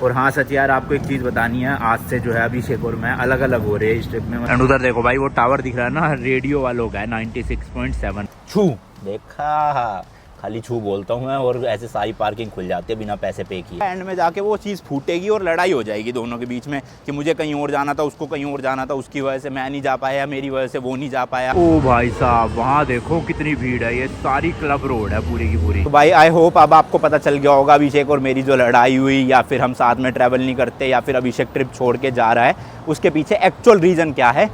और हाँ सच यार, आपको एक चीज बतानी है, आज से जो है अभिषेक और मैं अलग अलग हो रहे हैं इस ट्रिप में। एंड उधर देखो भाई, वो टावर दिख रहा है ना, रेडियो वालों का है 96.7। छू देखा, खाली छू बोलता हूँ मैं, और ऐसे सारी पार्किंग खुल जाती है बिना पैसे पे किए। एंड में जाके वो चीज़ फूटेगी और लड़ाई हो जाएगी दोनों के बीच में कि मुझे कहीं और जाना था, उसको कहीं और जाना था, उसकी वजह से मैं नहीं जा पाया, मेरी वजह से वो नहीं जा पाया। ओ भाई साहब, वहाँ देखो कितनी भीड़ है, ये सारी क्लब रोड है पूरी की पूरी। तो भाई आई होप अब आपको पता चल गया होगा अभिषेक और मेरी जो लड़ाई हुई, या फिर हम साथ में ट्रैवल नहीं करते, या फिर अभिषेक ट्रिप छोड़ के जा रहा है, उसके पीछे एक्चुअल रीज़न क्या है।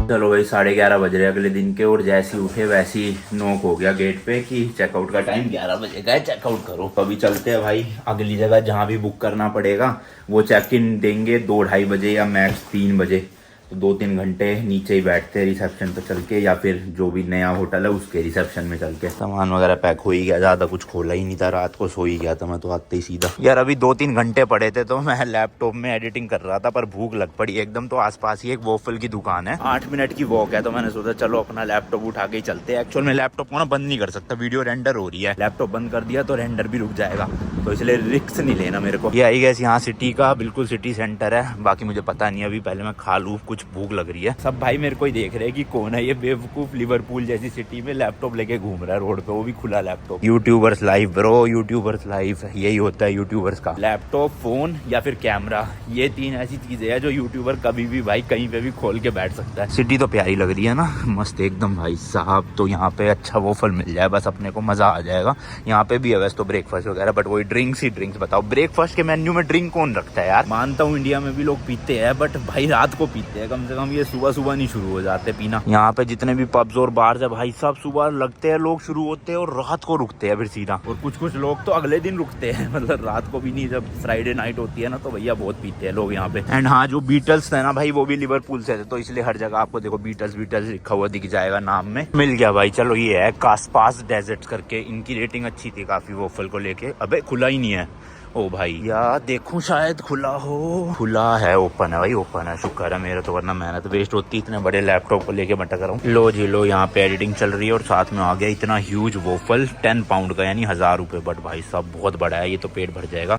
चलो भाई, 11:30 बज रहे अगले दिन के, और जैसे ही उठे वैसे ही नॉक हो गया गेट पे कि चेकआउट का टाइम 11 बजे का है, चेकआउट करो। तो अभी चलते हैं भाई अगली जगह जहाँ भी बुक करना पड़ेगा। वो चेक इन देंगे 2-2:30 बजे या मैक्स 3 बजे। तो 2-3 घंटे नीचे ही बैठते हैं रिसेप्शन पर चल के, या फिर जो भी नया होटल है उसके रिसेप्शन में चल के। सामान वगैरह पैक हो ही गया, ज़्यादा कुछ खोला ही नहीं था, रात को सो ही गया था मैं तो आते ही सीधा। यार अभी 2-3 घंटे पड़े थे तो मैं लैपटॉप में एडिटिंग कर रहा था, पर भूख लग पड़ी एकदम। तो आसपास ही एक वॉफल की दुकान है, 8 मिनट की वॉक है, तो मैंने सोचा चलो अपना लैपटॉप उठा के ही चलते हैं। एक्चुअल में लैपटॉप को ना बंद नहीं कर सकता, वीडियो रेंडर हो रही है, लैपटॉप बंद कर दिया तो रेंडर भी रुक जाएगा, तो इसलिए रिस्क नहीं लेना मेरे को। ये आई गैस यहाँ सिटी का बिल्कुल सिटी सेंटर है, बाकी मुझे पता नहीं, अभी पहले मैं खा लूँ, कुछ भूख लग रही है। सब भाई मेरे को ही देख रहे हैं कि कौन है ये बेवकूफ, लिवरपूल जैसी सिटी में लैपटॉप लेके घूम रहा है रोड पे, वो भी खुला laptop. YouTubers live bro, YouTubers live, यही होता है यूट्यूबर्स का। लैपटॉप, फोन या फिर कैमरा, ये 3 ऐसी चीजें हैं जो यूट्यूबर कभी भी भाई कहीं पे भी खोल के बैठ सकता है। सिटी तो प्यारी लग रही है ना, मस्त एकदम भाई साहब। तो यहाँ पे अच्छा वॉफल मिल जाए बस, अपने को मजा आ जाएगा। यहाँ पे भी है वैसे तो ब्रेकफास्ट वगैरह, बट वही ड्रिंक्स ही ड्रिंक्स। बताओ ब्रेकफास्ट के मेन्यू में ड्रिंक कौन रखता है यार। मानता हूँ इंडिया में भी लोग पीते हैं, बट भाई रात को पीते हैं, कम से कम ये सुबह नहीं शुरू हो जाते पीना। यहाँ पे जितने भी पब्स और बार्स है भाई साहब, सुबह लगते हैं लोग शुरू होते हैं और रात को रुकते हैं फिर सीधा। और कुछ लोग तो अगले दिन रुकते हैं, मतलब रात को भी नहीं, जब फ्राइडे नाइट होती है ना, तो भैया बहुत पीते हैं लोग यहाँ पे। एंड हाँ, जो बीटल्स थे ना भाई, वो भी लिवरपूल से थे, तो इसलिए हर जगह आपको देखो बीटल्स लिखा हुआ दिख जाएगा नाम में। मिल गया भाई, चलो ये है कास्पास डेजर्ट्स करके, इनकी रेटिंग अच्छी थी काफी वॉफल को लेके। अबे खुला ही नहीं है, ओ भाई यार देखूं शायद खुला हो। खुला है, ओपन है भाई, ओपन है, शुक्र है मेरा तो, वरना मेहनत वेस्ट होती। इतने बड़े लैपटॉप को लेके भटक रहा हूँ। लो जी लो, यहाँ पे एडिटिंग चल रही है और साथ में आ गया इतना ह्यूज वॉफल, 10 पाउंड का, यानी 1000 रुपए। बट भाई साहब बहुत बड़ा है, ये तो पेट भर जाएगा।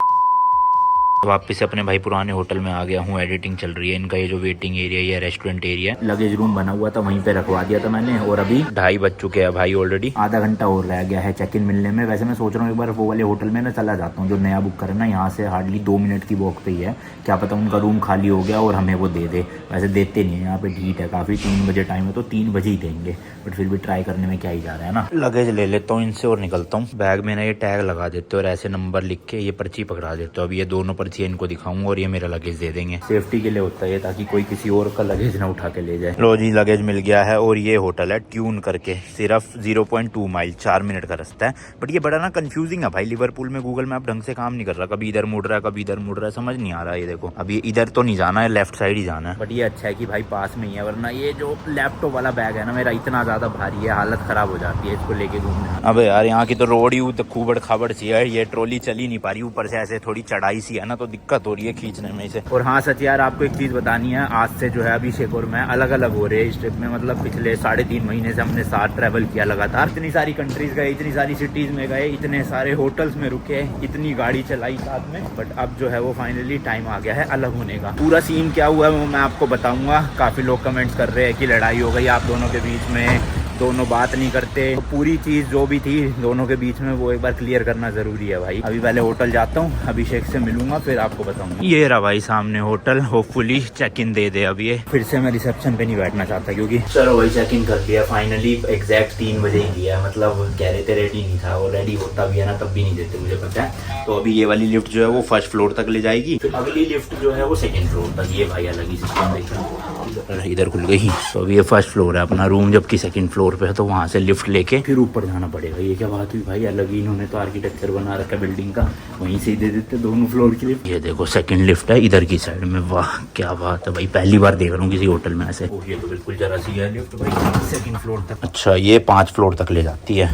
वापस से अपने भाई पुराने होटल में आ गया हूँ, एडिटिंग चल रही है। इनका ये जो वेटिंग एरिया, ये रेस्टोरेंट एरिया, लगेज रूम बना हुआ था, वहीं पे रखवा दिया था मैंने। और अभी 2:30 बज चुके हैं भाई, ऑलरेडी आधा घंटा और रह गया है चेक इन मिलने में। वैसे मैं सोच रहा हूँ एक बार वो वाले होटल में ना चला जाता हूँ जो नया बुक करे ना, यहाँ से हार्डली 2 मिनट की वॉक पे ही है। क्या पता उनका रूम खाली हो गया और हमें वो दे दे, वैसे देते नहीं है यहाँ पे, ढीठ है काफ़ी। 3 बजे टाइम है तो 3 बजे ही देंगे, बट फिर भी ट्राई करने में क्या ही जा रहा है ना। लगेज ले लेता हूँ इनसे और निकलता हूँ। बैग में ना ये टैग लगा देते और ऐसे नंबर लिख के ये पर्ची पकड़ा देते हो। अब ये दोनों पर्ची इनको दिखाऊंगा और ये मेरा लगेज दे देंगे। सेफ्टी के लिए होता है ताकि कोई किसी और का लगेज ना उठा के ले जाए। लो जी, लगेज मिल गया है। और ये होटल है ट्यून करके, सिर्फ 0.2 माइल, 4 मिनट का रास्ता है। बट ये बड़ा ना कंफ्यूजिंग है भाई, लिवरपूल में गूगल मैप ढंग से काम नहीं कर रहा, कभी इधर मुड़ रहा है, कभी इधर मुड़ रहा है, समझ नहीं आ रहा है। ये देखो, अभी इधर तो नहीं जाना है, लेफ्ट साइड ही जाना है। बट ये अच्छा है कि भाई पास में ही है, वरना ये जो लैपटॉप वाला बैग है ना मेरा, इतना ज्यादा भारी है, हालत खराब हो जाती है इसको लेके घूमने। अब यार यहाँ की तो रोड ही खूबड़ खाबड़ सी है, ये ट्रॉली चल ही नहीं पा रही, ऊपर से ऐसे थोड़ी चढ़ाई सी है ना, तो दिक्कत हो रही है खींचने में इसे। और हाँ सच यार, आपको एक चीज बतानी है, आज से जो है अभिषेक और मैं अलग अलग हो रहे हैं इस ट्रिप में। मतलब पिछले 3.5 महीने से हमने साथ ट्रैवल किया लगातार, इतनी सारी कंट्रीज गए, इतनी सारी सिटीज में गए, इतने सारे होटल्स में रुके, इतनी गाड़ी चलाई साथ में। बट अब जो है वो फाइनली टाइम आ गया है अलग होने का। पूरा सीन क्या हुआ है वो मैं आपको बताऊंगा। काफी लोग कमेंट्स कर रहे हैं कि लड़ाई हो गई आप दोनों के बीच में, दोनों बात नहीं करते। तो पूरी चीज जो भी थी दोनों के बीच में, वो एक बार क्लियर करना जरूरी है भाई। अभी पहले होटल जाता हूँ, अभिषेक से मिलूंगा, फिर आपको बताऊंगा। ये रहा भाई सामने होटल, होपफुली चेक इन दे दे। अब ये फिर से मैं रिसेप्शन पे नहीं बैठना चाहता, क्योंकि चलो भाई चेक इन कर दिया फाइनली, एग्जैक्ट 3 बजे ही दिया। मतलब कह रहे थे रेडी नहीं था, और रेडी होता भी है ना तब भी नहीं देते, मुझे पता है। तो अभी ये वाली लिफ्ट जो है वो 1st फ्लोर तक ले जाएगी, फिर अगली लिफ्ट जो है वो 2nd फ्लोर तक। ये भाई अलग ही सिस्टम देखा, इधर खुल गई। तो अभी ये 1st फ्लोर है अपना रूम, जबकि 2nd फ्लोर पे है, तो वहाँ से लिफ्ट लेके फिर ऊपर जाना पड़ेगा। ये क्या बात हुई भाई, अलग ही इन्होंने तो आर्किटेक्चर बना रखा बिल्डिंग का, वहीं से ही दे देते दोनों फ्लोर की लिफ्ट। ये देखो 2nd लिफ्ट है इधर की साइड में, वाह क्या बात है भाई, पहली बार देख रहा हूँ किसी होटल में ऐसे। ये तो बिल्कुल जरा सी है लिफ्ट भाई, 2nd फ्लोर तक। अच्छा, ये 5 फ्लोर तक ले जाती है।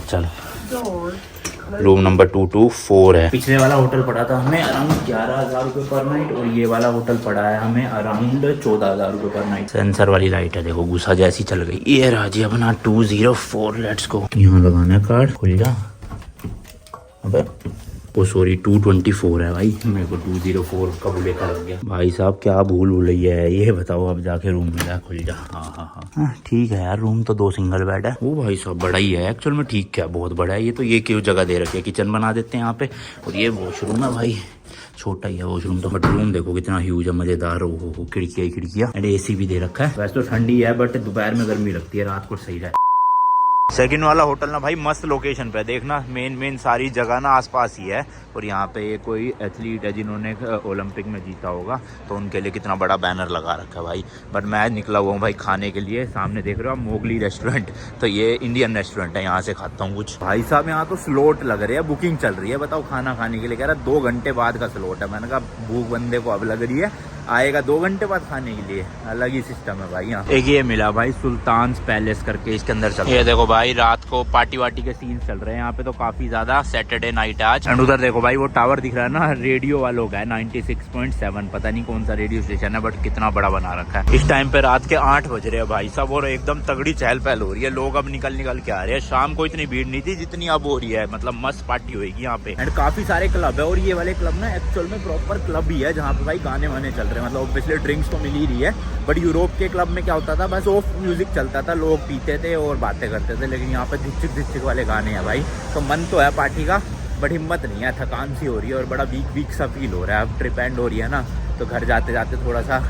चलो रूम नंबर 224 है। पिछले वाला होटल पड़ा था हमें अराउंड 11,000 रुपये पर नाइट और ये वाला होटल पड़ा है हमें अराउंड 14,000 रुपये पर नाइट। सेंसर वाली लाइट है, देखो गुस्सा जैसी चल गई। ये राजी अपना 204, लेट्स गो। यहाँ लगाना है कार्ड, खुल जा। अबे ओ सॉरी 224 है भाई, मेरे को 204 का बुलेट लग गया। भाई साहब क्या भूल भुलैया है ये, बताओ। अब जाके रूम मिला, खुल जा। हाँ ठीक है यार, रूम तो 2 सिंगल बेड है। वो भाई साहब बड़ा ही है एक्चुअल में, ठीक क्या बहुत बड़ा है ये तो। ये क्यों जगह दे रखी है, किचन बना देते हैं यहाँ पे। और ये वॉशरूम है भाई, छोटा ही है वॉशरूम तो, बट रूम देखो कितना ह्यूज है, मजेदार। हो खिड़कियाँ ही खिड़कियाँ एंड AC भी दे रखा है। वैसे तो ठंडी है बट दोपहर में गर्मी लगती है, रात को सही है। सेकंड वाला होटल ना भाई मस्त लोकेशन पे, देखना मेन सारी जगह ना आसपास ही है। और यहाँ पे ये कोई एथलीट है जिन्होंने ओलंपिक में जीता होगा, तो उनके लिए कितना बड़ा बैनर लगा रखा है भाई। बट मैं निकला हुआ हूँ भाई खाने के लिए। सामने देख रहे हो आप मोगली रेस्टोरेंट, तो ये इंडियन रेस्टोरेंट है, यहाँ से खाता हूँ कुछ। भाई साहब यहाँ तो स्लॉट लग रहे हैं, बुकिंग चल रही है। बताओ खाना खाने के लिए कह रहा 2 घंटे बाद का स्लॉट है। मैंने कहा भूख बंदे को अब लग रही है, आएगा 2 घंटे बाद खाने के लिए। अलग ही सिस्टम है भाई यहाँ। एक ये मिला भाई सुल्तान्स पैलेस करके, इसके अंदर चल। ये देखो भाई रात को पार्टी वार्टी के सीन चल रहे हैं यहाँ पे तो काफी ज्यादा। सैटरडे नाइट आज। एंड उधर देखो भाई वो टावर दिख रहा है ना, रेडियो वालों का है 96.7, पता नहीं कौन सा रेडियो स्टेशन है बट कितना बड़ा बना रखा है। इस टाइम पे रात के 8 बज रहे हैं भाई साहब, और एकदम तगड़ी चहल पहल हो रही है। लोग अब निकल के आ रहे हैं। शाम को इतनी भीड़ नहीं थी जितनी अब हो रही है, मतलब मस्त पार्टी होगी यहाँ पे। एंड काफी सारे क्लब है, और ये वाले क्लब ना एक्चुअल में प्रॉपर क्लब ही है जहाँ पे भाई गाने वाने चल रहे हैं। मतलब ऑब्वियसली ड्रिंक्स तो मिल ही रही है, बट यूरोप के क्लब में क्या होता था, बस ऑफ म्यूजिक चलता था, लोग पीते थे और बातें करते थे। लेकिन यहाँ पे धिच्चिक वाले गाने हैं भाई, तो मन तो है पार्टी का बट हिम्मत नहीं है, थकान सी हो रही है और बड़ा वीक सा फील हो रहा है। अब ट्रिप एंड हो रही है ना, तो घर जाते जाते थोड़ा सा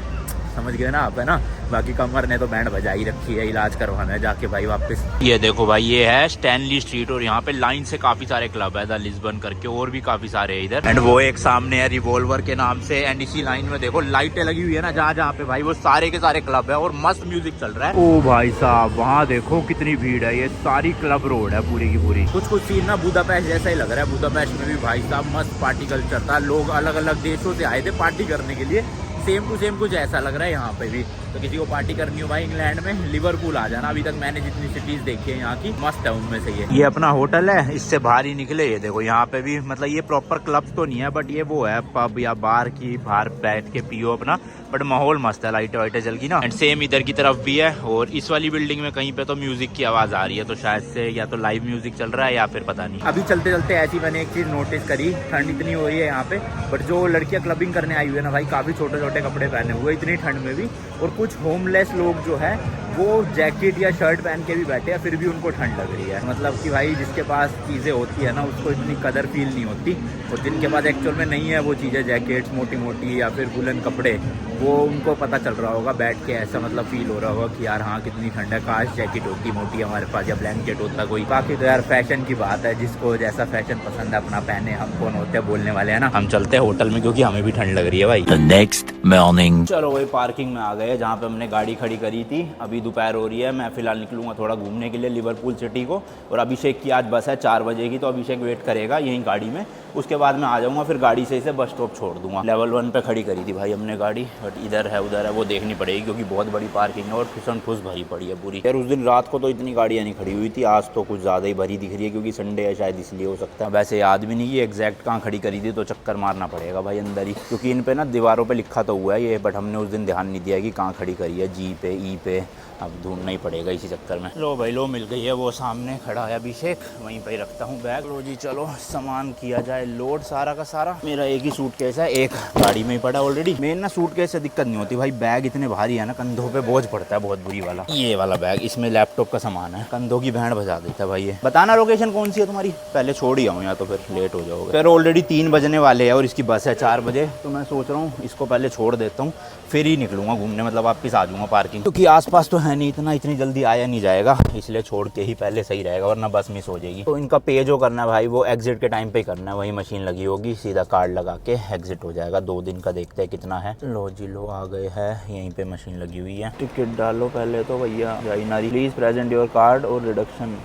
समझ गए ना आप, है ना। बाकी कमर ने तो बैंड बजा ही रखी है, इलाज करवाना है जाके भाई वापस। ये देखो भाई ये है स्टैनली स्ट्रीट, और यहाँ पे लाइन से काफी सारे क्लब है, द लिस्बन करके, और भी काफी सारे है इधर। एंड वो एक सामने है रिवॉल्वर के नाम से। एंड इसी लाइन में देखो लाइटें लगी हुई है ना, जहाँ पे भाई वो सारे के सारे क्लब है और मस्त म्यूजिक चल रहा है। ओ भाई साहब वहाँ देखो कितनी भीड़ है, ये सारी क्लब रोड है पूरी की पूरी। कुछ सीन ना बुदापेस्ट जैसा ही लग रहा है। बुदापेस्ट में भी भाई साहब मस्त पार्टी कल्चर था, लोग अलग अलग देशों से आए थे पार्टी करने के लिए। सेम टू सेम कुछ ऐसा लग रहा है यहाँ पे भी। तो किसी को पार्टी करनी हो भाई इंग्लैंड में, लिवरपूल आ जाना। अभी तक मैंने जितनी सिटीज देखी है यहाँ की, मस्त है उनमें से ये अपना होटल है। इससे बाहर ही निकले, ये देखो यहाँ पे भी, मतलब ये प्रॉपर क्लब तो नहीं है बट ये वो है पब या बार की, बाहर बैठ के पियो अपना, बट माहौल मस्त है, लाइटें वाइटें जल गई ना। एंड सेम इधर की तरफ भी है, और इस वाली बिल्डिंग में कहीं पे तो म्यूजिक की आवाज आ रही है, तो शायद से या तो लाइव म्यूजिक चल रहा है या फिर पता नहीं। अभी चलते चलते ऐसी मैंने एक चीज नोटिस करी, ठंड इतनी हो रही है यहाँ पे, बट जो लड़कियां क्लबिंग करने आई हुई है ना भाई, काफी छोटे छोटे कपड़े पहने हुए इतनी ठंड में भी। और कुछ होमलेस लोग जो है वो जैकेट या शर्ट पहन के भी बैठे हैं, फिर भी उनको ठंड लग रही है। मतलब कि भाई जिसके पास चीज़ें होती है ना उसको इतनी कदर फील नहीं होती, और जिनके पास एक्चुअल में नहीं है वो चीज़ें, जैकेट्स मोटी मोटी या फिर वुलन कपड़े, वो उनको पता चल रहा होगा बैठ के, ऐसा मतलब फील हो रहा होगा कि यार हाँ कितनी ठंड है, काश जैकेट होती मोटी हमारे पास या ब्लैंकेट होता कोई। बाकी तो यार फैशन की बात है, जिसको जैसा फैशन पसंद है अपना पहने। हम कौन होते हैं बोलने वाले, है ना। हम चलते हैं होटल में क्योंकि हमें भी ठंड लग रही है भाई। नेक्स्ट मॉर्निंग चलो वही पार्किंग में आ गए जहाँ पे हमने गाड़ी खड़ी करी थी। अभी दोपहर हो रही है, मैं फिलहाल निकलूंगा थोड़ा घूमने के लिए लिवरपूल सिटी को, और अभिषेक की आज बस है 4 बजे की, तो अभिषेक वेट करेगा यहीं गाड़ी में। उसके बाद मैं आ जाऊंगा, फिर गाड़ी से इसे बस स्टॉप छोड़ दूंगा। लेवल 1 पे खड़ी करी थी भाई हमने गाड़ी, बट इधर है उधर है वो देखनी पड़ेगी क्योंकि बहुत बड़ी पार्किंग है और ठुसन ठुस भरी पड़ी है पूरी। यार उस दिन रात को तो इतनी गाड़ियाँ नहीं खड़ी हुई थी, आज तो कुछ ज़्यादा ही भरी दिख रही है क्योंकि संडे है शायद, इसलिए हो सकता है। वैसे याद भी नहीं कि एग्जैक्ट कहाँ खड़ी करी थी, तो चक्कर मारना पड़ेगा भाई अंदर ही, क्योंकि इन पे ना दीवारों पे लिखा तो हुआ है ये, बट हमने उस दिन ध्यान नहीं दिया कि कहाँ खड़ी करी है, जी पे ई पे। अब ढूंढना ही पड़ेगा इसी चक्कर में। लो भाई लो मिल गई है, वो सामने खड़ा है अभिषेक, वहीं पे ही रखता हूँ बैग। लो जी चलो सामान किया जाए लोड सारा का सारा। मेरा एक ही सूटकेस है, एक गाड़ी में ही पड़ा ऑलरेडी। मेन ना सूटकेस से दिक्कत नहीं होती भाई, बैग इतने भारी है ना, कंधों पे बोझ पड़ता है बहुत बुरी वाला। ये वाला बैग, इसमें लैपटॉप का सामान है, कंधों की बैंड बजा देता है भाई ये। बताना लोकेशन कौन सी है तुम्हारी, पहले छोड़ ही आऊँ या तो फिर लेट हो जाओगे। फिर ऑलरेडी 3 बजने वाले हैं और इसकी बस है 4 बजे, तो मैं सोच रहा हूँ इसको पहले छोड़ देता हूँ, फिर ही निकलूंगा घूमने, मतलब वापस आ जाऊँगा पार्किंग, क्योंकि आसपास तो है नहीं इतना, इतनी जल्दी आया नहीं जाएगा, इसलिए छोड़ के ही पहले सही रहेगा वरना बस मिस हो जाएगी। तो इनका पे जो करना है भाई वो एग्जिट के टाइम पे करना है, वही मशीन लगी होगी, सीधा कार्ड लगा के एग्जिट हो जाएगा। 2 दिन का देखते हैं कितना है। लो जी लो आ गए हैं, यहीं पे मशीन लगी हुई है। टिकट डालो पहले तो भैया, जाइनारी प्लीज प्रेजेंट योर कार्ड और रिडक्शन,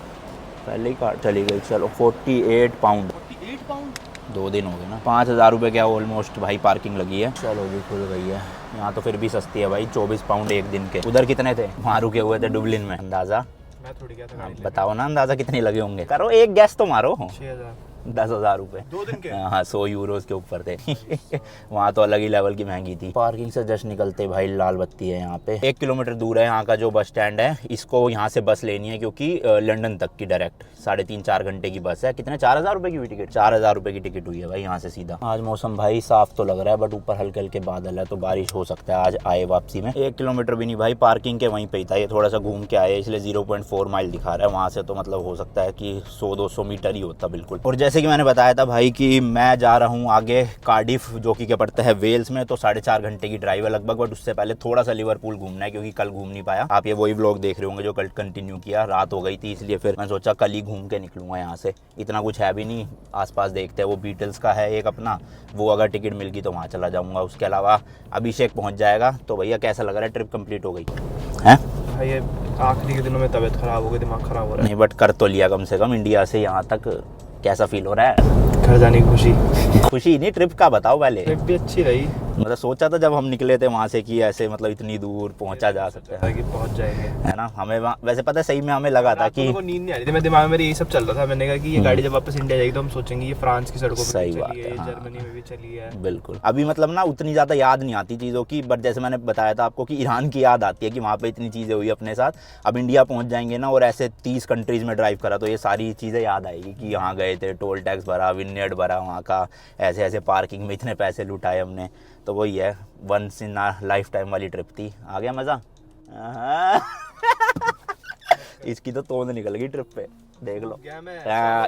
पहले ही कार्ड चली गई। चलो 48 पाउंड 2 दिन हो गए ना, 5,000 रुपये क्या ऑलमोस्ट भाई पार्किंग लगी है। चलो जी खुल गई है, यहाँ तो फिर भी सस्ती है भाई, 24 पाउंड एक दिन के। उधर कितने थे, वहाँ रुके हुए थे डुबलिन में, अंदाजा मैं थोड़ी गया था गाड़ी लेके। बताओ ना अंदाजा कितने लगे होंगे, करो एक गैस तो मारो। 6000 10,000 रुपए 2 दिन के। हाँ 100 यूरोज के ऊपर थे। वहाँ तो अलग ही लेवल की महंगी थी। पार्किंग से जस्ट निकलते भाई लाल बत्ती है यहाँ पे। 1 किलोमीटर दूर है यहाँ का जो बस स्टैंड है, इसको यहाँ से बस लेनी है क्योंकि लंदन तक की डायरेक्ट 3.5-4 घंटे की बस है। कितने 4,000 रुपए की हुई टिकट, 4,000 रुपए की टिकट हुई है भाई यहाँ से सीधा। आज मौसम भाई साफ तो लग रहा है बट ऊपर हल्के हल्के बादल है, तो बारिश हो सकता है आज आए वापसी में। 1 किलोमीटर भी नहीं भाई, पार्किंग के वहीं पे ही था, ये थोड़ा सा घूम के आए इसलिए 0.4 माइल दिखा रहा है। वहाँ से तो मतलब हो सकता है कि 100-200 मीटर ही होता बिल्कुल। और जैसे कि मैंने बताया था भाई कि मैं जा रहा हूँ आगे कार्डिफ, जो कि क्या पड़ता है वेल्स में, तो 4.5 घंटे की ड्राइव है लगभग। बट उससे पहले थोड़ा सा लिवरपूल घूमना है क्योंकि कल घूम नहीं पाया। आप ये वही व्लॉग देख रहे होंगे जो कल कंटिन्यू किया, रात हो गई थी इसलिए फिर मैं सोचा कल ही घूम के निकलूंगा यहाँ से। इतना कुछ है भी नहीं, आसपास देखते हैं। वो बीटल्स का है एक अपना, वो अगर टिकट मिल गई तो वहाँ चला जाऊँगा। उसके अलावा अभिषेक पहुँच जाएगा। तो भैया कैसा लग रहा है, ट्रिप कंप्लीट हो गई है? भाई ये आखिरी के दिनों में तबीयत खराब हो गई, दिमाग खराब हो रहा है। नहीं बट कर तो लिया कम से कम, इंडिया से यहाँ तक कैसा फील हो रहा है? घर जाने की खुशी। खुशी नहीं, ट्रिप का बताओ पहले। ट्रिप भी अच्छी रही। मतलब सोचा था जब हम निकले थे वहाँ से कि ऐसे मतलब इतनी दूर पहुँचा जा सकता है कि पहुंच जाएंगे, है ना। हमें वैसे पता है सही में हमें लगा था कि नींद नहीं आ रही थी, मेरे दिमाग में यही सब चल रहा था। मैंने कहा कि ये गाड़ी जब वापस इंडिया जाएगी तो हम सोचेंगे ये फ्रांस की सड़कों पर सही भी बात चली है, है, हाँ। जर्मनी में भी चली है। बिल्कुल। अभी मतलब ना उतनी ज़्यादा याद नहीं आती चीज़ों की, बट जैसे मैंने बताया था आपको कि ईरान की याद आती है कि वहाँ पे इतनी चीज़ें हुई अपने साथ। अब इंडिया पहुँच जाएंगे ना और ऐसे 30 कंट्रीज़ में ड्राइव करा तो ये सारी चीज़ें याद आएगी कि यहाँ गए थे, टोल टैक्स भरा, विनयर्ड भरा वहाँ का, ऐसे ऐसे पार्किंग में इतने पैसे लुटाए हमने। तो वही है, once in a lifetime वाली ट्रिप थी। आ गया मज़ा। इसकी तो तोंद निकल गई ट्रिप पे, देख लो।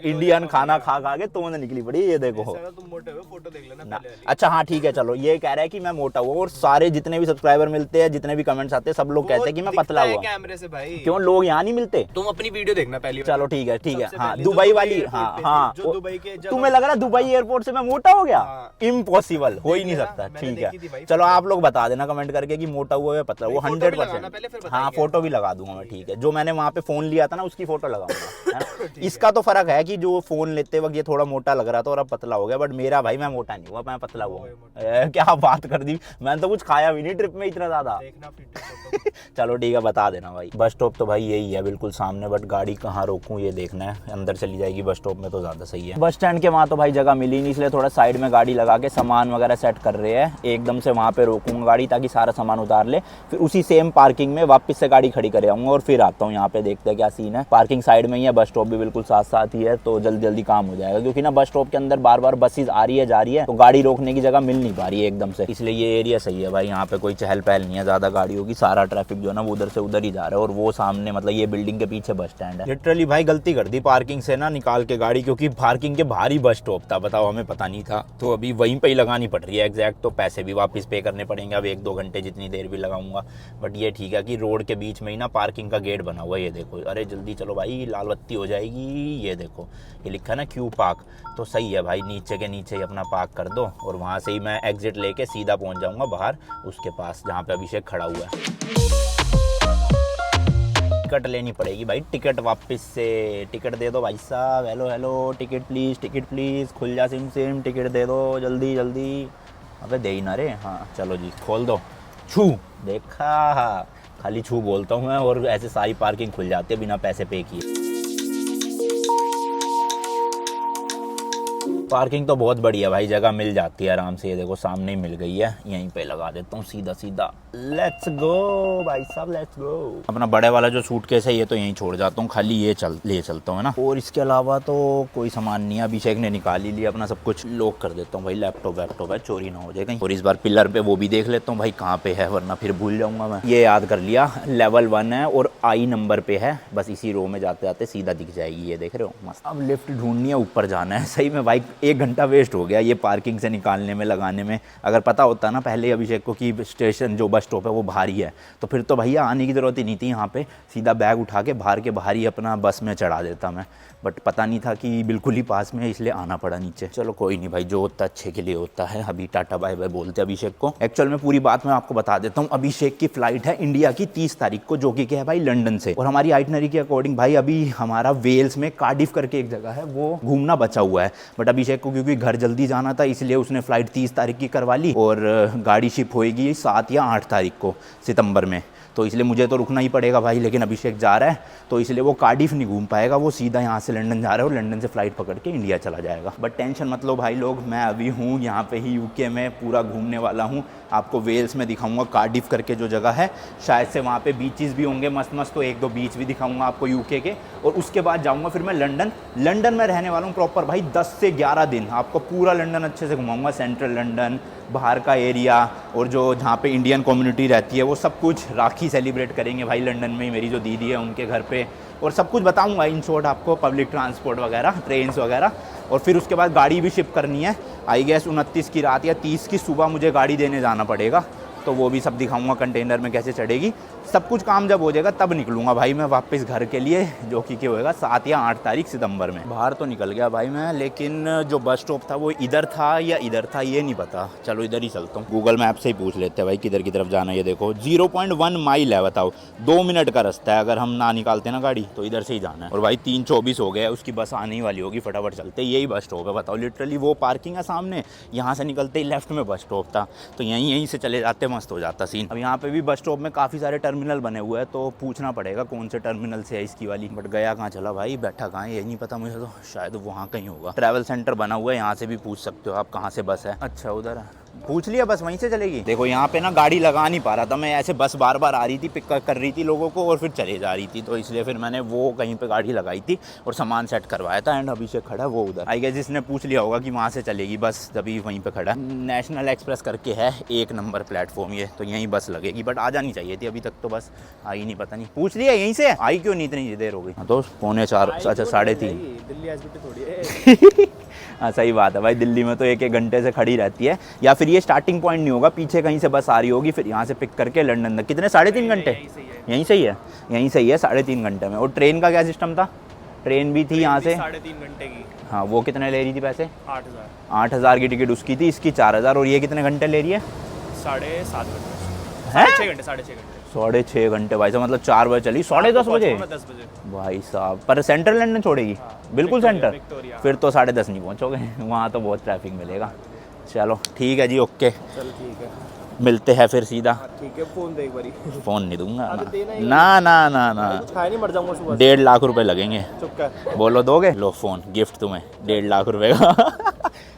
इंडियन खाना खा खा के तोंद निकली पड़ी, ये देखो। तुम मोटे हो, फोटो देख लेना ना, पहले वाली। अच्छा हाँ ठीक है चलो, ये कह रहा है कि मैं मोटा हुआ, और सारे जितने भी सब्सक्राइबर मिलते हैं, जितने भी कमेंट्स आते हैं, सब लोग कहते हैं कि मैं पतला हुआ। कैमरे से भाई क्यों, लोग यहाँ नहीं मिलते? तुम अपनी वीडियो देखना पहली। चलो ठीक है ठीक है। सबसे हाँ पहले दुबई जो वाली, दुबई हाँ एयरपोर्ट पे हाँ। जो दुबई के जब तुम्हें लग रहा है दुबई एयरपोर्ट से मैं मोटा हो गया? हाँ। इम्पॉसिबल, हो ही नहीं देखा, सकता। मैंने ठीक देखी थी है भाई, चलो आप लोग बता देना कमेंट करके कि मोटा हुआ है पतला, वो फोटो भी लगाना 100%। पहले, फिर हाँ बताएंगे। फोटो भी लगा दूंगा मैं, ठीक है। जो मैंने वहाँ पे फोन लिया था ना उसकी फोटो लगाऊंगा, है ना? इसका तो फर्क है कि जो फोन लेते वक्त ये थोड़ा मोटा लग रहा था और अब पतला हो गया, बट मेरा भाई मैं मोटा नहीं हुआ, मैं पतला हुआ। क्या बात कर दी, मैंने तो कुछ खाया भी नहीं ट्रिप में इतना ज्यादा। देखना फिर फोटो। चलो ठीक है, बता देना भाई। बस स्टॉप तो भाई यही है बिल्कुल सामने, बट गाड़ी कहाँ रोकूं ये देखना है। अंदर चली जाएगी बस स्टॉप में तो ज़्यादा सही है। बस स्टैंड के वहाँ तो भाई जगह मिली नहीं, इसलिए थोड़ा साइड में गाड़ी लगा के सामान वगैरह सेट कर रहे हैं। एकदम से वहाँ पे रोकूंगा गाड़ी ताकि सारा सामान उतार ले, फिर उसी सेम पार्किंग में वापस से गाड़ी खड़ी कर आऊँगा और फिर आता हूँ यहाँ पे, देखते हैं क्या सीन है। पार्किंग साइड में ही है, बस स्टॉप भी बिल्कुल साथ साथ ही है, तो जल्दी जल्दी काम हो जाएगा। क्योंकि ना बस स्टॉप के अंदर बार बार बसेज आ रही है जा रही है, तो गाड़ी रोकने की जगह मिल नहीं पा रही है एकदम से, इसलिए ये एरिया सही है भाई। यहाँ पे कोई चहल पहल नहीं है ज़्यादा गाड़ियों की, सारा ट्रैफिक जो है ना वो उधर से उधर ही जा रहा है। और वो सामने मतलब ये बिल्डिंग के पीछे बस स्टैंड है। लिटरली भाई गलती कर दी पार्किंग से ना निकाल के गाड़ी, क्योंकि पार्किंग के बाहर ही बस स्टॉप था, बताओ हमें पता नहीं था। तो अभी वहीं पे ही लगानी पड़ रही है एग्जैक्ट, तो पैसे भी वापस पे करने पड़ेंगे अब 1-2 घंटे जितनी देर भी लगाऊंगा। बट ये ठीक है कि रोड के बीच में ही ना पार्किंग का गेट बना हुआ है, ये देखो। अरे जल्दी चलो भाई, लाल बत्ती हो जाएगी। ये देखो ये लिखा है ना क्यू पार्क, तो सही है भाई, नीचे के नीचे ही अपना पार्क कर दो और वहाँ से ही मैं एग्जिट लेके सीधा पहुँच जाऊँगा बाहर उसके पास जहाँ पे अभिषेक खड़ा हुआ है। टिकट लेनी पड़ेगी भाई, टिकट वापस से। टिकट दे दो भाई साहब, हेलो हेलो, टिकट प्लीज़, खुल जा सिम सिम, टिकट दे दो जल्दी जल्दी। अबे दे ही ना रे। हाँ चलो जी खोल दो। छू, देखा, खाली छू बोलता हूँ मैं और ऐसे सारी पार्किंग खुल जाती है बिना पैसे पे किए। पार्किंग तो बहुत बढ़िया भाई, जगह मिल जाती है आराम से। ये देखो सामने ही मिल गई है, यहीं पे लगा देता हूँ सीधा सीधा। लेट्स गो भाई साहब, लेट्स गो। अपना बड़े वाला जो सूटकेस है ये तो यहीं छोड़ जाता हूँ, खाली ये ले चलता हूँ, है ना। और इसके अलावा तो कोई सामान नहीं है। अभिषेक ने निकाल ही लिया अपना सब कुछ। लॉक कर देता हूँ भाई, लैपटॉप है, चोरी ना हो जाए कहीं। और इस बार पिलर पे वो भी देख लेता हूँ भाई कहाँ पे है, वरना फिर भूल जाऊंगा मैं। ये याद कर लिया, लेवल 1 है और आई नंबर पे है, बस इसी रो में जाते जाते सीधा दिख जाएगी। ये देख रहे हो मस्त। अब लिफ्ट ढूंढनी है, ऊपर जाना है। सही में भाई 1 घंटा वेस्ट हो गया ये पार्किंग से निकालने में, लगाने में। अगर पता होता ना पहले अभिषेक को कि स्टेशन जो बस स्टॉप है वो बाहर ही है, तो फिर तो भैया आने की ज़रूरत ही नहीं थी यहाँ पे। सीधा बैग उठा के बाहर के बाहर ही अपना बस में चढ़ा देता मैं, बट पता नहीं था कि बिल्कुल ही पास में है, इसलिए आना पड़ा नीचे। चलो कोई नहीं भाई, जो होता अच्छे के लिए होता है। अभी टाटा बाय बाय बोलते हैं अभिषेक को। एक्चुअल में पूरी बात मैं आपको बता देता हूँ। अभिषेक की फ्लाइट है इंडिया की 30 तारीख को, जो कि क्या है भाई लंदन से। और हमारी आइटनरी के अकॉर्डिंग भाई अभी हमारा वेल्स में कार्डिफ करके एक जगह है, वो घूमना बचा हुआ है। बट अभिषेक अभिषेक को क्योंकि घर जल्दी जाना था इसलिए उसने फ़्लाइट 30 तारीख की करवा ली और गाड़ी शिप होएगी 7 या 8 तारीख को सितंबर में। तो इसलिए मुझे तो रुकना ही पड़ेगा भाई, लेकिन अभिषेक जा रहा है तो इसलिए वो कार्डिफ नहीं घूम पाएगा, वो सीधा यहाँ से लंदन जा रहा है और लंदन से फ़्लाइट पकड़ के इंडिया चला जाएगा। बट टेंशन मत लो भाई लोग, मैं अभी हूँ यहाँ पे ही यूके में, पूरा घूमने वाला हूँ। आपको वेल्स में दिखाऊंगा कार्डिफ करके जो जगह है, शायद से वहाँ पे बीचेस भी होंगे मस्त मस्त, तो 1-2 बीच भी दिखाऊंगा आपको यूके के। और उसके बाद जाऊँगा फिर मैं लंदन में रहने वाला हूँ प्रॉपर भाई 10 से 11 दिन। आपको पूरा लंदन अच्छे से घुमाऊँगा, सेंट्रल लंदन, बाहर का एरिया और जो जहाँ पे इंडियन कम्युनिटी रहती है वो सब कुछ। राखी सेलिब्रेट करेंगे भाई लंदन में, मेरी जो दीदी है उनके घर पे, और सब कुछ बताऊंगा इन शॉर्ट आपको, पब्लिक ट्रांसपोर्ट वगैरह, ट्रेन्स वगैरह। और फिर उसके बाद गाड़ी भी शिप करनी है, आई गेस 29 की रात या 30 की सुबह मुझे गाड़ी देने जाना पड़ेगा, तो वो भी सब दिखाऊंगा कंटेनर में कैसे चढ़ेगी। सब कुछ काम जब हो जाएगा तब निकलूंगा भाई मैं वापस घर के लिए, जो कि होएगा 7 या 8 तारीख सितंबर में। बाहर तो निकल गया भाई मैं, लेकिन जो बस स्टॉप था वो इधर था या इधर था ये नहीं पता। चलो इधर ही चलता हूँ, गूगल मैप से ही पूछ लेते हैं भाई किधर की तरफ जाना है। ये देखो 0.1 माइल है, बताओ 2 मिनट का रास्ता है, अगर हम ना निकालते ना गाड़ी तो इधर से ही जाना है। और भाई 3:24 हो गया, उसकी बस आने ही वाली होगी, फटाफट चलते। यही बस स्टॉप है, बताओ लिटरली वो पार्किंग है सामने, यहाँ से निकलते ही लेफ्ट में बस स्टॉप था, तो यहीं से चले जाते, मस्त हो जाता सीन। अब यहाँ पे भी बस स्टॉप में काफ़ी सारे टर्मिनल बने हुए हैं, तो पूछना पड़ेगा कौन से टर्मिनल से है इसकी वाली। बट गया कहाँ चला भाई, बैठा कहाँ है ये नहीं पता मुझे, तो शायद वहाँ कहीं होगा। ट्रैवल सेंटर बना हुआ है, यहाँ से भी पूछ सकते हो आप कहाँ से बस है। अच्छा उधर है, पूछ लिया, बस वहीं से चलेगी। देखो यहाँ पे ना गाड़ी लगा नहीं पा रहा था मैं, ऐसे बस बार बार आ रही थी, पिक कर रही थी लोगों को और फिर चले जा रही थी, तो इसलिए फिर मैंने वो कहीं पे गाड़ी लगाई थी और सामान सेट करवाया था। एंड अभी से खड़ा है वो उधर, आई गेस जिसने पूछ लिया होगा कि वहाँ से चलेगी बस, तभी वहीं पे खड़ा है। नेशनल एक्सप्रेस करके है 1 नंबर प्लेटफॉर्म ये, तो यहीं बस लगेगी, बट आ जानी चाहिए थी, अभी तक तो बस आई नहीं, पता नहीं। पूछ लिया यहीं से, आई क्यों नहीं इतनी देर हो गई। तो 3:45, अच्छा 3:30। दिल्ली एसबीटी थोड़ी है। हाँ सही बात है भाई, दिल्ली में तो 1-1 घंटे से खड़ी रहती है, या फिर ये स्टार्टिंग पॉइंट नहीं होगा, पीछे कहीं से बस आ रही होगी, फिर यहाँ से पिक करके लंदन तक। कितने, 3.5 घंटे? यहीं सही है, यहीं सही है 3.5 घंटे में। और ट्रेन का क्या सिस्टम था? ट्रेन भी थी यहाँ से 3.5 घंटे की। हाँ, वो कितने ले रही थी पैसे? 8,000 की टिकट उसकी थी, इसकी 4,000। और ये कितने घंटे ले रही है? 7.5 घंटे, हैं? 6 घंटे, 6.5 घंटे। 6.5 घंटे भाई साहब, मतलब 4 बजे चली, 10:30 बजे 10 बजे भाई साहब। पर सेंट्रल लंदन छोड़ेगी? बिल्कुल सेंटर, विक्टोरिया। फिर तो 10:30 नहीं पहुँचोगे, वहाँ तो बहुत ट्रैफिक मिलेगा। चलो ठीक है जी, ओके, चल ठीक है, मिलते हैं फिर सीधा। ठीक है। फोन दे एक बारी। फ़ोन नहीं दूंगा अरे देना ही ना ना ना ना, खाए नहीं, मर जाऊंगा सुबह। 1.5 लाख रुपए लगेंगे। चुप कर। बोलो दोगे? लो फ़ोन गिफ्ट तुम्हें 1.5 लाख रुपए का।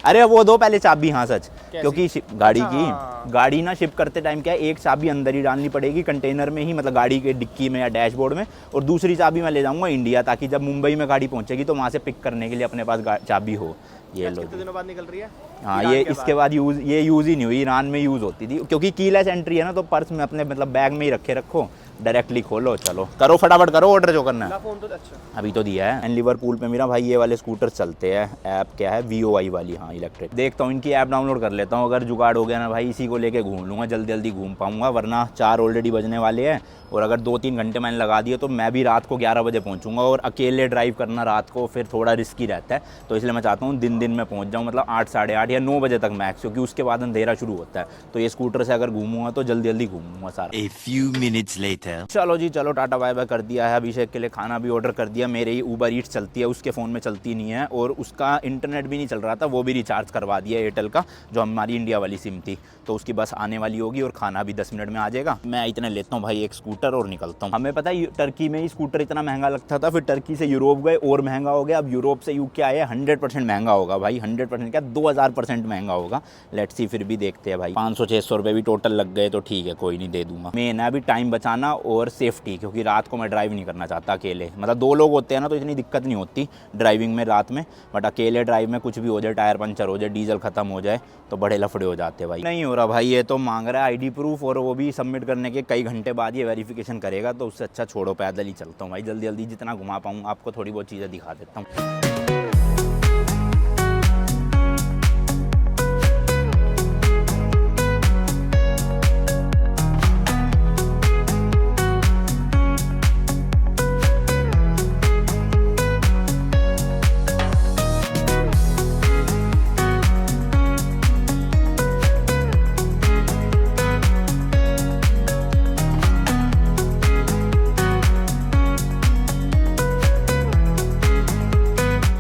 अरे वो दो पहले चाबी, हाँ सच, क्योंकि गाड़ी की गाड़ी ना शिप करते टाइम क्या है, एक चाबी अंदर ही डालनी पड़ेगी कंटेनर में ही, मतलब गाड़ी के डिक्की में या डैशबोर्ड में, और दूसरी चाबी मैं ले जाऊंगा इंडिया, ताकि जब मुंबई में गाड़ी पहुंचेगी तो वहाँ से पिक करने के लिए अपने पास चाबी हो। ये लो, कितने दिनों बाद निकल रही है? हाँ ये इसके बाद यूज़ ही नहीं हुई, ईरान में यूज़ होती थी, क्योंकि कीलेस एंट्री है ना, तो पर्स में अपने मतलब बैग में ही रखो, डायरेक्टली खोलो, चलो करो फटाफट करो ऑर्डर जो करना है। फोन तो अच्छा अभी तो दिया है। एंड लिवरपूल पे मेरा भाई ये वाले स्कूटर चलते हैं, ऐप क्या है, VOI वाली, हाँ इलेक्ट्रिक। देखता हूँ इनकी ऐप डाउनलोड कर लेता हूँ, अगर जुगाड़ हो गया ना भाई इसी को लेके घूम लूँगा, जल्दी जल्दी घूम पाऊँगा, वरना 4 ऑलरेडी बजने वाले हैं, और अगर 2-3 घंटे मैंने लगा दिए तो मैं भी रात को 11 बजे पहुँचूँगा, और अकेले ड्राइव करना रात को फिर थोड़ा रिस्की रहता है, तो इसलिए मैं चाहता हूँ दिन में पहुँच जाऊँ, मतलब 8, 8:30 या 9 बजे तक मैक्स, क्योंकि उसके बाद अंधेरा शुरू होता है, तो ये स्कूटर से अगर घूमूंगा तो जल्दी जल्दी घूमूंगा सारा। A few minutes later. चलो जी चलो, टाटा बाय बाय कर दिया है। अभिषेक के लिए खाना भी ऑर्डर कर दिया, मेरे ही ऊबर ईट्स चलती है, उसके फ़ोन में चलती नहीं है, और उसका इंटरनेट भी नहीं चल रहा था, वो भी रिचार्ज करवा दिया एयरटेल का, जो हमारी इंडिया वाली सिम थी, तो उसकी बस आने वाली होगी और खाना भी 10 मिनट में आ जाएगा। मैं इतने लेता हूँ भाई एक स्कूटर और निकलता हूँ। हमें पता है टर्की में ही स्कूटर इतना महंगा लगता था, फिर टर्की से यूरोप गए और महंगा हो गया, अब यूरोप से यूके आए 100% महंगा होगा भाई, 100% क्या 2000% महंगा होगा। लेट्स सी, फिर भी देखते हैं भाई, 500-600 रुपये भी टोटल लग गए तो ठीक है, कोई नहीं, दे दूंगा। मेन है अभी टाइम बचाना और सेफ्टी, क्योंकि रात को मैं ड्राइव नहीं करना चाहता अकेले, मतलब 2 लोग होते हैं ना तो इतनी दिक्कत नहीं होती ड्राइविंग में रात में, बट अकेले ड्राइव में कुछ भी हो जाए, टायर पंचर हो जाए, डीजल खत्म हो जाए, तो बड़े लफड़े हो जाते हैं भाई। नहीं हो रहा भाई, ये तो मांग रहा है ID प्रूफ, और वो भी सबमिट करने के कई घंटे बाद ये वेरिफिकेशन करेगा, तो उससे अच्छा छोड़ो, पैदल ही चलता हूँ भाई, जल्दी जल्दी जितना घुमा पाऊँ आपको थोड़ी बहुत चीज़ें दिखा देता हूँ।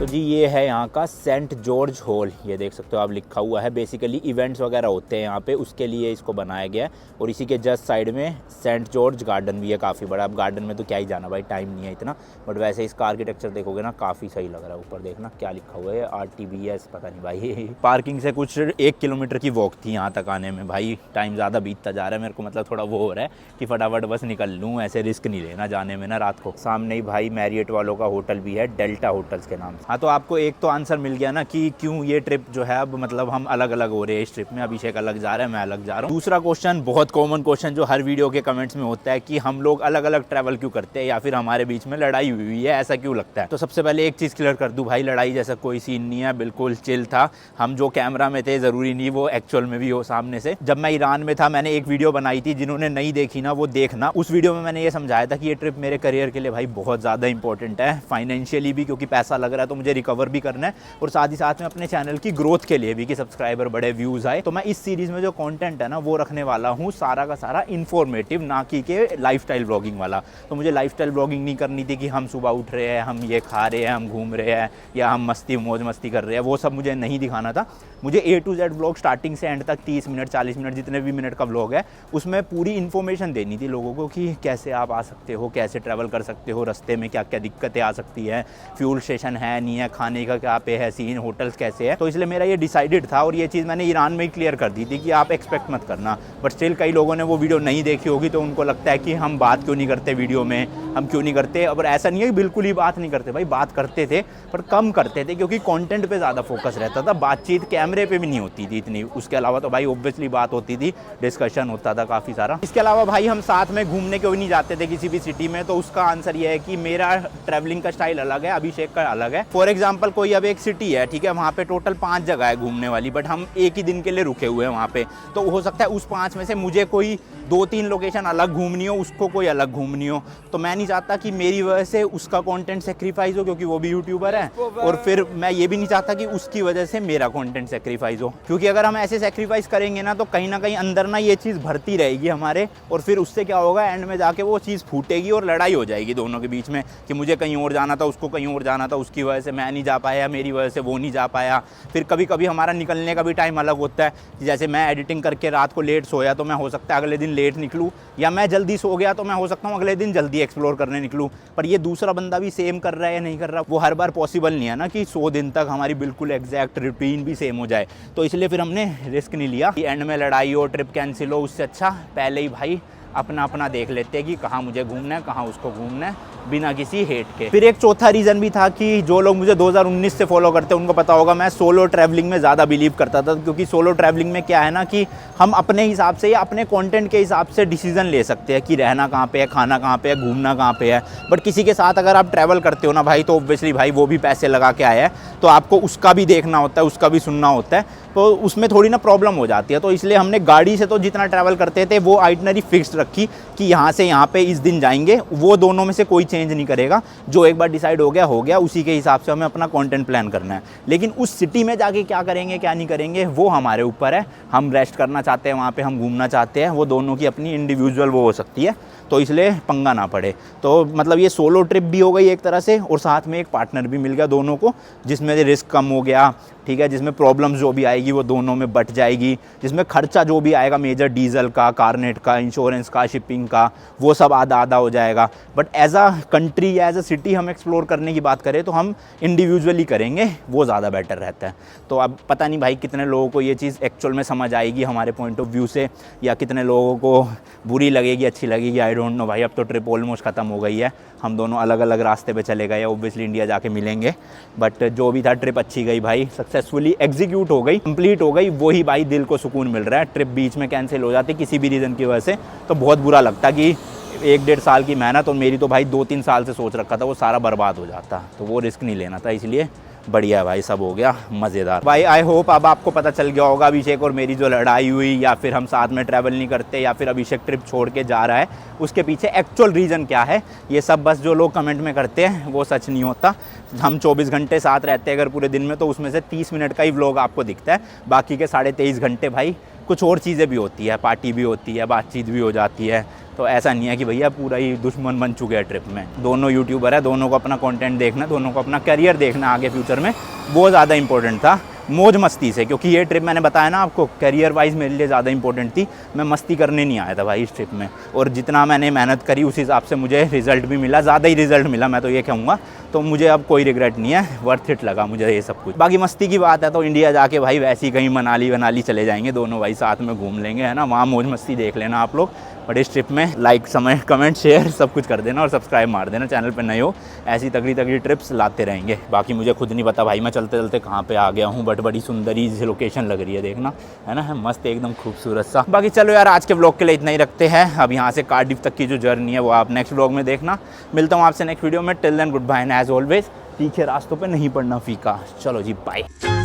जी ये है यहाँ का सेंट जॉर्ज हॉल, ये देख सकते हो आप, लिखा हुआ है। बेसिकली इवेंट्स वगैरह होते हैं यहाँ पे, उसके लिए इसको बनाया गया है। और इसी के जस्ट साइड में सेंट जॉर्ज गार्डन भी है, काफ़ी बड़ा। अब गार्डन में तो क्या ही जाना भाई, टाइम नहीं है इतना, बट वैसे इसका आर्किटेक्चर देखोगे ना काफ़ी सही लग रहा है। ऊपर देखना क्या लिखा हुआ है, RTBS पता नहीं भाई। पार्किंग से कुछ 1 किलोमीटर की वॉक थी यहाँ तक आने में। भाई टाइम ज़्यादा बीतता जा रहा है, मेरे को मतलब थोड़ा वो हो रहा है कि फटाफट बस निकल लूँ, ऐसे रिस्क नहीं लेना जाने में ना रात को। सामने ही भाई मैरियट वालों का होटल भी है, डेल्टा होटल्स के नाम से। हाँ, तो आपको एक तो आंसर मिल गया ना कि क्यों ये ट्रिप जो है अब मतलब हम अलग अलग हो रहे हैं इस ट्रिप में। अभिषेक अलग जा रहा है, मैं अलग जा रहा हूँ। दूसरा क्वेश्चन, बहुत कॉमन क्वेश्चन जो हर वीडियो के कमेंट्स में होता है कि हम लोग अलग अलग ट्रैवल क्यों करते हैं, या फिर हमारे बीच में लड़ाई हुई है, ऐसा क्यों लगता है। तो सबसे पहले एक चीज़ क्लियर कर दूँ भाई, लड़ाई जैसा कोई सीन नहीं है, बिल्कुल चिल था। हम जो कैमरा में थे ज़रूरी नहीं वो एक्चुअल में भी हो सामने से। जब मैं ईरान में था मैंने एक वीडियो बनाई थी, जिन्होंने नहीं देखी ना वो देखना। उस वीडियो में मैंने ये समझाया था कि ये ट्रिप मेरे करियर के लिए भाई बहुत ज़्यादा इंपॉर्टेंट है, फाइनेंशियली भी, क्योंकि पैसा लग रहा है तो मुझे रिकवर भी करना है, और साथ ही साथ में अपने चैनल की ग्रोथ के लिए भी कि सब्सक्राइबर बढ़े, व्यूज़ आए। तो मैं इस सीरीज़ में जो कंटेंट है ना वो रखने वाला हूँ सारा का सारा इन्फॉर्मेटिव, ना कि के लाइफस्टाइल ब्लॉगिंग वाला। तो मुझे लाइफस्टाइल ब्लॉगिंग नहीं करनी थी कि हम सुबह उठ रहे हैं, हम ये खा रहे हैं, हम घूम रहे हैं, या हम मौज मस्ती कर रहे हैं, वो सब मुझे नहीं दिखाना था। मुझे A to Z blog starting से एंड तक 30 मिनट 40 मिनट जितने भी मिनट का ब्लॉग है उसमें पूरी इन्फॉर्मेशन देनी थी लोगों को कि कैसे आप आ सकते हो, कैसे ट्रैवल कर सकते हो, रास्ते में क्या क्या दिक्कतें आ सकती है, फ्यूल स्टेशन है नहीं है, खाने का क्या पे है सीन, होटल्स कैसे है। तो इसलिए मेरा ये डिसाइडेड था, और ये चीज़ मैंने ईरान में ही क्लियर कर दी थी कि आप एक्सपेक्ट मत करना। बट स्टिल कई लोगों ने वो वीडियो नहीं देखी होगी, तो उनको लगता है कि हम बात क्यों नहीं करते वीडियो में, हम क्यों नहीं करते। और ऐसा नहीं है कि बिल्कुल ही बात नहीं करते भाई, बात करते थे पर कम करते थे, क्योंकि कंटेंट पे ज़्यादा फोकस रहता था, बातचीत कैमरे पे भी नहीं होती थी इतनी। उसके अलावा तो भाई ऑब्वियसली बात होती थी, डिस्कशन होता था काफ़ी सारा। इसके अलावा भाई हम साथ में घूमने क्यों नहीं जाते थे किसी भी सिटी में, तो उसका आंसर ये है कि मेरा ट्रैवलिंग का स्टाइल अलग है, अभिषेक का अलग है। फॉर एग्जाम्पल कोई अब एक सिटी है, ठीक है, वहाँ पे टोटल 5 जगह है घूमने वाली, बट हम एक ही दिन के लिए रुके हुए हैं वहाँ पे। तो हो सकता है उस 5 में से मुझे कोई 2-3 लोकेशन अलग घूमनी हो, उसको कोई अलग घूमनी हो। तो मैं नहीं चाहता कि मेरी वजह से उसका कंटेंट सेक्रीफाइस हो, क्योंकि वो भी यूट्यूबर है, और फिर मैं ये भी नहीं चाहता कि उसकी वजह से मेरा कंटेंट सेक्रीफाइस हो। क्योंकि अगर हम ऐसे सेक्रीफाइस करेंगे ना तो कहीं ना कहीं अंदर ना ये चीज़ भरती रहेगी हमारे, और फिर उससे क्या होगा, एंड में जाके वो चीज़ फूटेगी और लड़ाई हो जाएगी दोनों के बीच में कि मुझे कहीं और जाना था, उसको कहीं और जाना था, उसकी वजह से मैं नहीं जा पाया, मेरी वजह से वो नहीं जा पाया। फिर कभी कभी हमारा निकलने का भी टाइम अलग होता है। जैसे मैं एडिटिंग करके रात को लेट सोया तो मैं हो सकता है अगले दिन लेट निकलूँ, या मैं जल्दी सो गया तो मैं हो सकता हूँ अगले दिन जल्दी एक्सप्लोर करने निकलूँ। पर ये दूसरा बंदा भी सेम कर रहा है या नहीं कर रहा, वो हर बार पॉसिबल नहीं है ना कि 100 दिन तक हमारी बिल्कुल एग्जैक्ट रूटीन भी सेम हो जाए। तो इसलिए फिर हमने रिस्क नहीं लिया कि एंड में लड़ाई हो, ट्रिप कैंसिल हो। उससे अच्छा पहले ही भाई अपना अपना देख लेते हैं कि कहाँ मुझे घूमना है, कहाँ उसको घूमना है, बिना किसी हेट के। फिर एक चौथा रीज़न भी था कि जो लोग मुझे 2019 से फॉलो करते हैं उनको पता होगा मैं सोलो ट्रैवलिंग में ज़्यादा बिलीव करता था। क्योंकि सोलो ट्रैवलिंग में क्या है ना कि हम अपने हिसाब से या अपने कंटेंट के हिसाब से डिसीजन ले सकते हैं कि रहना कहाँ पे है, खाना कहाँ पे है, घूमना कहाँ पे है। बट किसी के साथ अगर आप ट्रैवल करते हो ना भाई, तो ऑब्वियसली भाई वो भी पैसे लगा के आया है, तो आपको उसका भी देखना होता है, उसका भी सुनना होता है, तो उसमें थोड़ी ना प्रॉब्लम हो जाती है। तो इसलिए हमने गाड़ी से तो जितना ट्रैवल करते थे वो आइटनरी फिक्स्ड रखी कि यहाँ से यहाँ पे इस दिन जाएंगे, वो दोनों में से कोई चेंज नहीं करेगा। जो एक बार डिसाइड हो गया, उसी के हिसाब से हमें अपना कंटेंट प्लान करना है। लेकिन उस सिटी में जाके क्या करेंगे क्या नहीं करेंगे वो हमारे ऊपर है। हम रेस्ट करना चाहते हैं वहाँ पे, हम घूमना चाहते हैं, वो दोनों की अपनी इंडिविजुअल वो हो सकती है, तो इसलिए पंगा ना पड़े। तो मतलब ये सोलो ट्रिप भी हो गई एक तरह से, और साथ में एक पार्टनर भी मिल गया दोनों को, जिसमें रिस्क कम हो गया, ठीक है, जिसमें प्रॉब्लम्स जो भी आएगी वो दोनों में बट जाएगी, जिसमें खर्चा जो भी आएगा मेजर डीजल का, कारनेट का, इंश्योरेंस का, शिपिंग का, वो सब आधा आधा हो जाएगा। बट एज अ कंट्री या एज अ सिटी हम एक्सप्लोर करने की बात करें तो हम इंडिविजुअली करेंगे, वो ज़्यादा बेटर रहता है। तो अब पता नहीं भाई कितने लोगों को ये चीज़ एक्चुअल में समझ आएगी हमारे पॉइंट ऑफ व्यू से, या कितने लोगों को बुरी लगेगी, अच्छी लगेगी, आई डोंट नो भाई। अब तो ट्रिप ऑलमोस्ट ख़त्म हो गई है, हम दोनों अलग अलग रास्ते पे चले गए, ऑब्वियसली इंडिया जाके मिलेंगे। बट जो भी था ट्रिप अच्छी गई भाई, सक्सेसफुली एग्जीक्यूट हो गई, कंप्लीट हो गई, वही भाई दिल को सुकून मिल रहा है। ट्रिप बीच में कैंसिल हो जाती किसी भी रीज़न की वजह से तो बहुत बुरा लगता कि 1-1.5 साल की मेहनत, और मेरी तो भाई 2-3 साल से सोच रखा था, वो सारा बर्बाद हो जाता। तो वो रिस्क नहीं लेना था, इसलिए बढ़िया भाई, सब हो गया मज़ेदार। भाई आई होप अब आपको पता चल गया होगा अभिषेक और मेरी जो लड़ाई हुई, या फिर हम साथ में ट्रैवल नहीं करते, या फिर अभिषेक ट्रिप छोड़ के जा रहा है, उसके पीछे एक्चुअल रीज़न क्या है। ये सब बस जो लोग कमेंट में करते हैं वो सच नहीं होता। हम 24 घंटे साथ रहते हैं अगर पूरे दिन में, तो उसमें से 30 मिनट का ही व्लॉग आपको दिखता है, बाकी के 23.5 घंटे भाई कुछ और चीज़ें भी होती है, पार्टी भी होती है, बातचीत भी हो जाती है, तो ऐसा नहीं है कि भैया पूरा ही दुश्मन बन चुके हैं ट्रिप में। दोनों यूट्यूबर है, दोनों को अपना कंटेंट देखना, दोनों को अपना करियर देखना आगे फ्यूचर में, वो ज़्यादा इंपॉर्टेंट था मौज मस्ती से। क्योंकि ये ट्रिप मैंने बताया ना आपको, करियर वाइज मेरे लिए ज़्यादा इंपॉर्टेंट थी। मैं मस्ती करने नहीं आया था भाई इस ट्रिप में, और जितना मैंने मेहनत करी उस हिसाब से मुझे रिजल्ट भी मिला, ज़्यादा ही रिजल्ट मिला मैं तो ये कहूँगा। तो मुझे अब कोई रिग्रेट नहीं है, वर्थ इट लगा मुझे ये सब कुछ। बाकी मस्ती की बात है तो इंडिया जाके भाई वैसे ही कहीं मनाली चले जाएंगे दोनों भाई, साथ में घूम लेंगे, है ना, वहाँ मौज मस्ती देख लेना आप लोग। बट इस ट्रिप में लाइक, समय, कमेंट, शेयर सब कुछ कर देना और सब्सक्राइब मार देना, चैनल पे नए हो। ऐसी तगड़ी ट्रिप्स लाते रहेंगे। बाकी मुझे खुद नहीं पता भाई मैं चलते चलते कहाँ पे आ गया हूँ, बट बड़ी सुंदरी सी लोकेशन लग रही है, देखना, है ना, है मस्त एकदम खूबसूरत सा। बाकी चलो यार, आज के व्लॉग के लिए इतना ही रखते हैं। अब यहाँ से कार्डिफ तक की जो जर्नी है वो आप नेक्स्ट व्लॉग में देखना। मिलता हूँ आपसे नेक्स्ट वीडियो में। Till then goodbye and as always तीखे रास्तों पे नहीं पड़ना फीका। चलो जी, बाय।